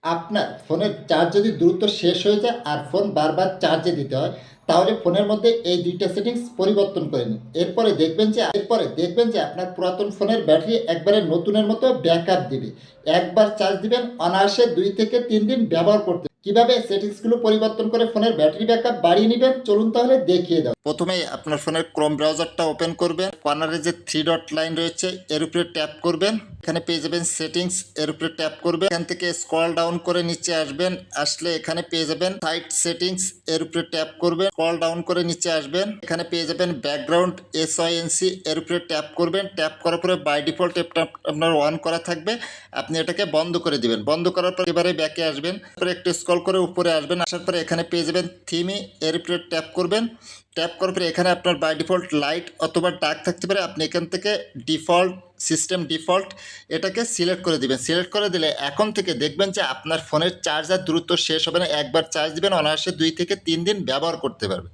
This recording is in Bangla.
আপনার ফোনের চার্জ যদি দ্রুত শেষ হয়ে যায় আর ফোন বারবার চার্জে দিতে হয়, তাহলে ফোনের মধ্যে এই ২ টা সেটিংস পরিবর্তন করে নিন। এরপরে দেখবেন যে আপনার পুরাতন ফোনের ব্যাটারি একবারে নতুনের মতো ব্যাকআপ দিবে। একবার চার্জ দিবেন অনায়াসে ২ থেকে ৩ দিন ব্যবহার করতে। কিভাবে সেটিংসগুলো পরিবর্তন করে ফোনের ব্যাটারি ব্যাকআপ বাড়িয়ে নিবেন চলুন তাহলে দেখিয়ে দাও। প্রথমেই আপনার ফোনের ক্রোম ব্রাউজারটা ওপেন করবেন। কর্নারে যে 3 ডট লাইন রয়েছে এর উপরে ট্যাপ করবেন। এখানে পেয়ে যাবেন সেটিংস, এর উপরে ট্যাপ করবেন। এখান থেকে স্ক্রল ডাউন করে নিচে আসবেন, আসলে এখানে পেয়ে যাবেন সাইট সেটিংস, এর উপরে ট্যাপ করবেন। স্ক্রল ডাউন করে নিচে আসবেন, এখানে পেয়ে যাবেন ব্যাকগ্রাউন্ড SYNC, এর উপরে ট্যাপ করবেন। ট্যাপ করার পরে বাই ডিফল্ট এটা আপনার অন করা থাকবে, আপনি এটাকে বন্ধ করে দিবেন। বন্ধ করার পর এবারে ব্যাকে আসবেন, তারপরে একটু স্ক্রল করে উপরে আসবেন। আসার পরে এখানে পেয়ে যাবেন থিমি, এর উপরে ট্যাপ করবেন। ট্যাপ করার পরে এখানে আপনার বাই ডিফল্ট লাইট অথবা ডার্ক থাকতে পারে, আপনি এখান থেকে ডিফল্ট সিস্টেম ডিফল্ট এটাকে সিলেক্ট করে দিবেন। সিলেক্ট করে দিলে এখন থেকে দেখবেন যে আপনার ফোনের চার্জ আর দ্রুত শেষ হবে না। একবার চার্জ দিবেন অনায়াসে ২ থেকে ৩ দিন ব্যবহার করতে পারবেন।